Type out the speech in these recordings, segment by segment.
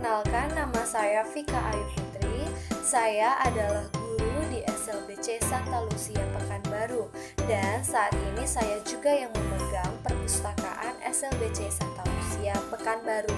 Perkenalkan, nama saya Vika Ayu Putri. Saya adalah guru di SLBC Santa Lucia Pekanbaru. Dan saat ini saya juga yang memegang perpustakaan SLBC Santa Lucia Pekanbaru.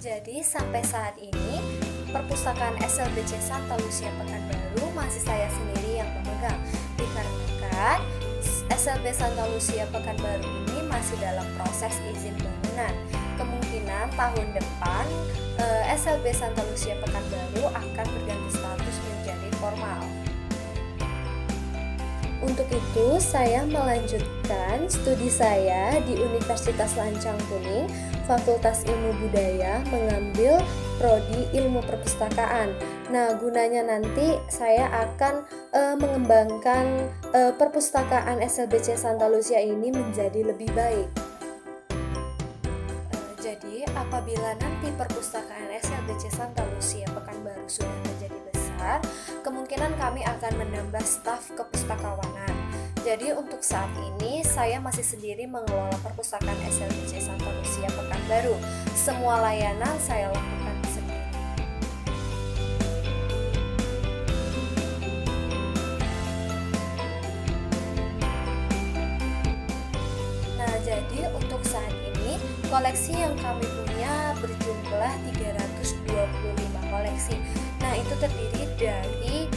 Jadi sampai saat ini, perpustakaan SLBC Santa Lucia Pekanbaru masih saya sendiri yang memegang. Dikarenakan SLB Santa Lucia Pekanbaru ini masih dalam proses izin bangunan. Kemungkinan tahun depan SLB Santa Lucia Pekanbaru akan berganti status menjadi formal. Untuk itu, saya melanjutkan studi saya di Universitas Lancang Kuning, Fakultas Ilmu Budaya, mengambil prodi Ilmu Perpustakaan. Nah, gunanya nanti saya akan mengembangkan perpustakaan SLBC Santa Lucia ini menjadi lebih baik. Jadi, apabila nanti perpustakaan SLBC Santa Lucia Pekanbaru sudah menjadi besar, kemungkinan kami akan menambah staf kepustakawanan. Jadi, untuk saat ini, saya masih sendiri mengelola perpustakaan SLBC Santa Lucia Pekanbaru. Semua layanan saya lakukan sendiri. Nah, jadi untuk saat ini, koleksi yang kami punya berjumlah 325 koleksi. Nah, itu terdiri dari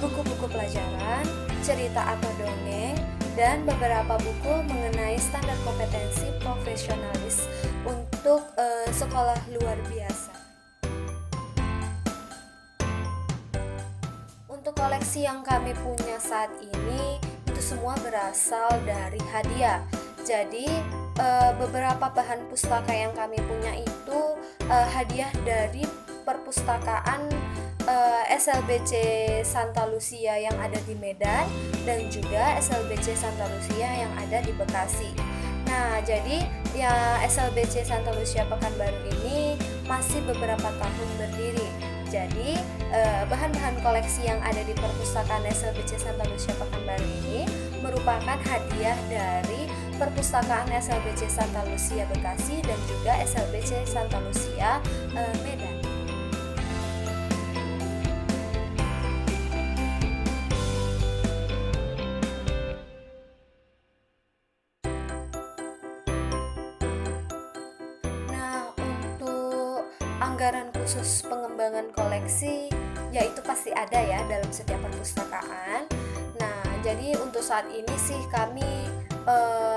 buku-buku pelajaran, cerita atau dongeng, dan beberapa buku mengenai standar kompetensi profesionalis untuk sekolah luar biasa. Untuk koleksi yang kami punya saat ini, itu semua berasal dari hadiah. Jadi, beberapa bahan pustaka yang kami punya itu hadiah dari perpustakaan SLBC Santa Lucia yang ada di Medan dan juga SLBC Santa Lucia yang ada di Bekasi. Nah, jadi ya SLBC Santa Lucia Pekanbaru ini masih beberapa tahun berdiri. Jadi bahan-bahan koleksi yang ada di perpustakaan SLBC Santa Lucia Pekanbaru ini merupakan hadiah dari perpustakaan SLBC Santa Lucia Bekasi dan juga SLBC Santa Lucia Medan. Anggaran khusus pengembangan koleksi yaitu pasti ada ya dalam setiap perpustakaan. Nah, jadi untuk saat ini sih kami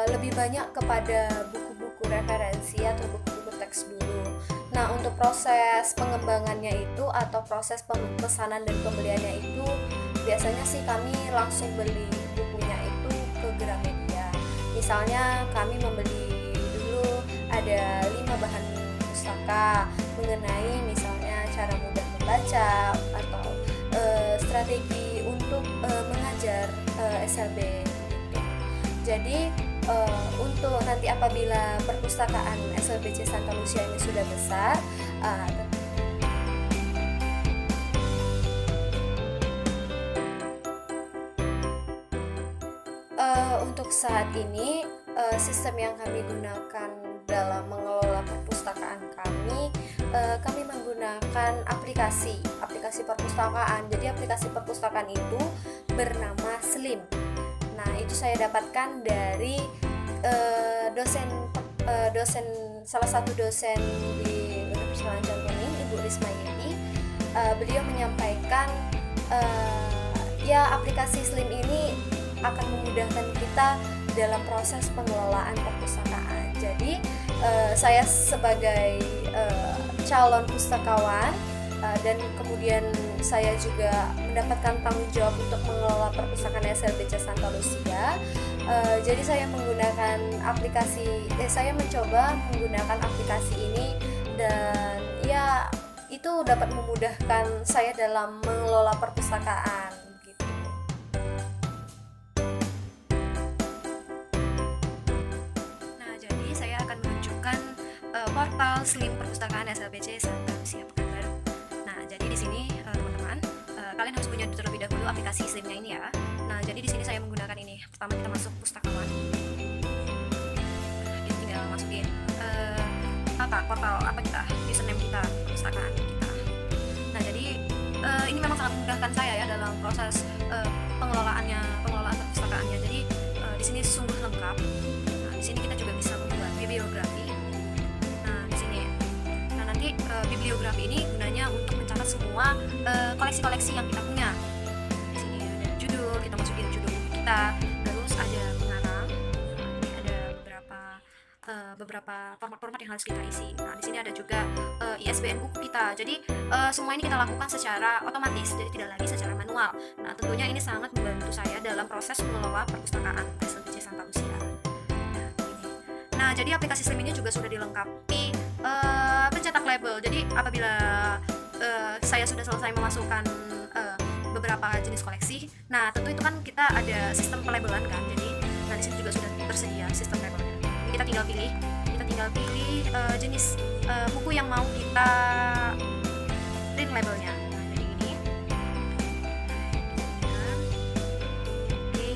lebih banyak kepada buku-buku referensi atau buku-buku teks dulu. Nah, untuk proses pengembangannya itu atau proses pemesanan dan pembeliannya itu biasanya sih kami langsung beli bukunya itu ke Gramedia. Misalnya kami membeli dulu ada 5 bahan pustaka mengenai misalnya cara mudah membaca atau strategi untuk mengajar SLB gitu. Jadi untuk nanti apabila perpustakaan SLBC Santa Lucia ini sudah besar, untuk saat ini sistem yang kami gunakan dalam mengelola perpustakaan kami menggunakan aplikasi perpustakaan. Jadi aplikasi perpustakaan itu bernama Slim. Nah, itu saya dapatkan dari salah satu dosen di Universitas Lancang Kuning, Ibu Risma Yeti. Beliau menyampaikan ya aplikasi Slim ini akan memudahkan kita dalam proses pengelolaan perpustakaan. Jadi saya sebagai calon pustakawan dan kemudian saya juga mendapatkan tanggung jawab untuk mengelola perpustakaan SLBC Santa Lucia. Jadi saya menggunakan saya mencoba menggunakan aplikasi ini dan ya itu dapat memudahkan saya dalam mengelola perpustakaan. Portal Slim Perpustakaan SLBC Santa Lucia Pekanbaru. Nah, jadi di sini teman-teman, kalian harus punya terlebih dahulu aplikasi Slimnya ini ya. Nah, jadi di sini saya menggunakan ini. Pertama kita masuk pustakawan. Nah, tinggal masukin portal apa kita, username kita. memudahkan saya ya dalam proses pengelolaan perpustakaannya. Jadi di sini sungguh lengkap. Nah, di sini kita juga bisa membuat bibliografi. Nah, di sini. Nah, nanti bibliografi ini gunanya untuk mencatat semua koleksi-koleksi yang kita punya. Di sini ada judul, kita masukin judul kita, terus ada pengarang. Nah, ini ada beberapa format-format yang harus kita isi. Nah, di sini ada juga ISBN buku kita. Jadi semua ini kita lakukan secara otomatis, jadi tidak lagi secara manual. Nah, tentunya ini sangat membantu saya dalam proses mengelola perpustakaan SLBC Santa Lucia. Nah, jadi aplikasi Slim ini juga sudah dilengkapi pencetak label. Jadi apabila saya sudah selesai memasukkan beberapa jenis koleksi, nah tentu itu kan kita ada sistem pelabelan kan. Jadi di sini juga sudah tersedia sistem labelnya. Kita tinggal pilih jenis buku yang mau kita print labelnya. Nah, jadi ini. Oke.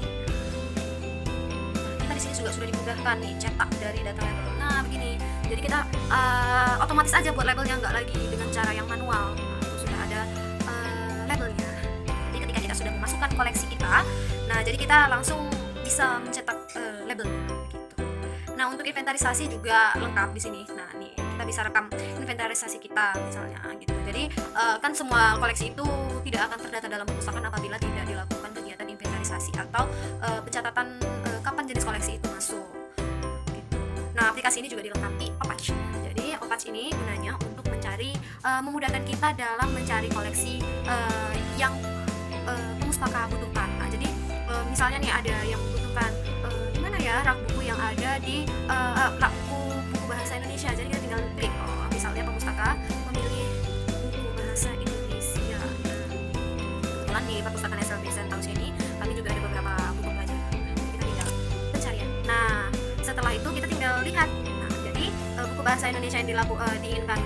Kita di sini juga sudah dimudahkan nih cetak dari data label. Nah, begini. Jadi kita otomatis aja buat labelnya, nggak lagi dengan cara yang manual. Nah, itu sudah ada labelnya. Jadi ketika kita sudah memasukkan koleksi kita, nah jadi kita langsung bisa mencetak labelnya. Nah, untuk inventarisasi juga lengkap di sini. Nah, nih kita bisa rekam inventarisasi kita misalnya gitu. Jadi kan semua koleksi itu tidak akan terdata dalam perpustakaan apabila tidak dilakukan kegiatan inventarisasi atau pencatatan kapan jenis koleksi itu masuk. Gitu. Nah, aplikasi ini juga dilengkapi Opatch. Jadi Opatch ini gunanya untuk memudahkan kita dalam mencari koleksi yang pemustaka butuhkan. Nah, jadi misalnya nih ada yang membutuhkan rak buku yang ada di rak buku bahasa Indonesia. Jadi kita tinggal klik misalnya pemustaka memilih buku bahasa Indonesia. Kebetulan di perpustakaan SLBC Santa Lucia ini kami juga ada beberapa buku pelajaran. Kita tinggal pencarian. Nah, setelah itu kita tinggal lihat. Nah, jadi buku bahasa Indonesia yang diinginkan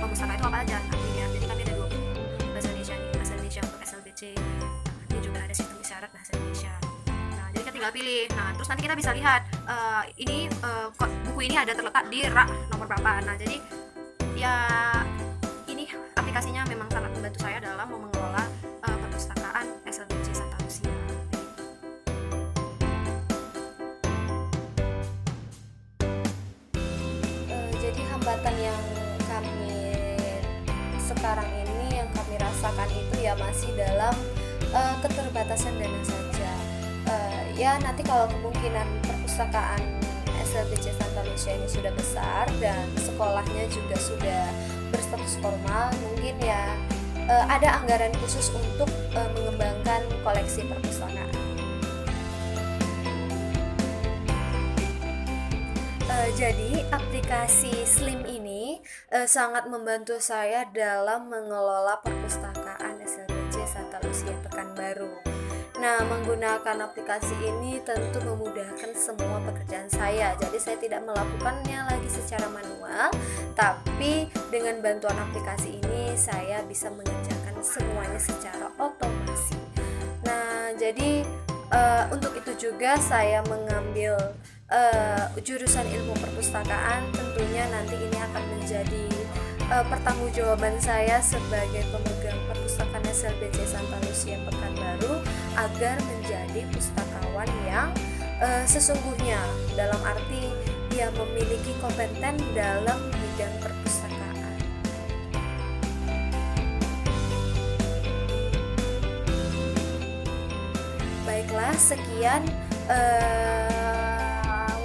pemustaka itu apa aja? Nah, dilihat. Jadi kami ada 2 buku bahasa Indonesia nih, bahasa Indonesia untuk SLBC. Nah, ini juga ada sistem isyarat bahasa Indonesia. Tinggal pilih. Nah, terus nanti kita bisa lihat ini buku ini ada terletak di rak nomor berapa. Nah, jadi ya ini aplikasinya memang sangat membantu saya dalam mengelola perpustakaan SLBC Santa Lucia. Jadi hambatan yang kami sekarang ini yang kami rasakan itu ya masih dalam keterbatasan dana saja. Ya nanti kalau kemungkinan perpustakaan SLBC Santa Lucia ini sudah besar dan sekolahnya juga sudah berstatus formal, mungkin ya ada anggaran khusus untuk mengembangkan koleksi perpustakaan. Jadi aplikasi Slim ini sangat membantu saya dalam mengelola perpustakaan SLBC Santa Lucia Pekanbaru. Nah, menggunakan aplikasi ini tentu memudahkan semua pekerjaan saya. Jadi saya tidak melakukannya lagi secara manual, tapi dengan bantuan aplikasi ini saya bisa mengerjakan semuanya secara otomasi. Nah, jadi untuk itu juga saya mengambil jurusan ilmu perpustakaan. Tentunya nanti ini akan menjadi pertanggungjawaban saya sebagai pemegang perpustakaan SLBC Santa Lucia Pekanbaru agar menjadi pustakawan yang sesungguhnya, dalam arti dia memiliki kompeten dalam bidang perpustakaan. Baiklah, sekian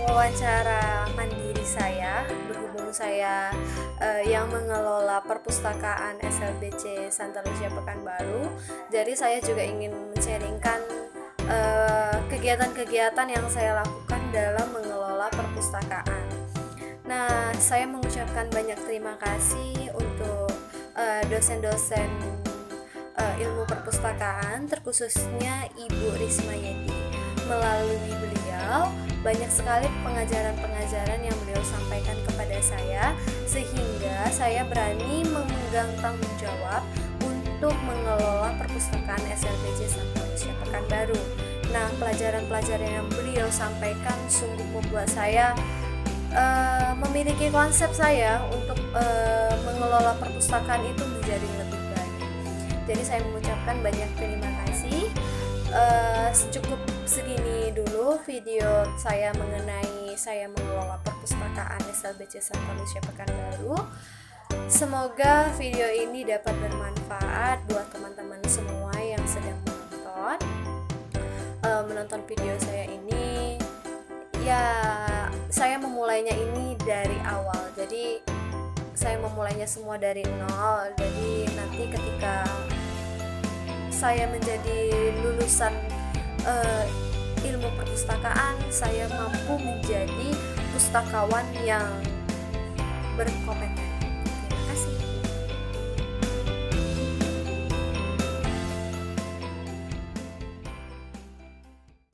wawancara mandiri saya, berhubung saya yang mengelola perpustakaan SLBC Santa Lucia Pekanbaru. Jadi saya juga ingin men-sharingkan kegiatan-kegiatan yang saya lakukan dalam mengelola perpustakaan. Nah, saya mengucapkan banyak terima kasih untuk dosen-dosen ilmu perpustakaan, terkhususnya Ibu Risma Yeti. Melalui beliau, banyak sekali pengajaran-pengajaran yang beliau sampaikan kepada saya, sehingga saya berani memegang tanggung jawab untuk mengelola perpustakaan SLBC Santa Lucia Pekanbaru. Nah, pelajaran-pelajaran yang beliau sampaikan sungguh membuat saya memiliki konsep saya untuk mengelola perpustakaan itu menjadi lebih baik. Jadi saya mengucapkan banyak terima kasih. Cukup segini dulu video saya mengenai saya mengelola perpustakaan SLBC Santa Lucia Pekanbaru. Semoga video ini dapat bermanfaat buat teman-teman semua yang sedang menonton video saya ini. Ya, saya memulainya ini dari awal. Jadi saya memulainya semua dari nol. Jadi nanti ketika saya menjadi lulusan ilmu perpustakaan, saya mampu menjadi pustakawan yang berkompeten.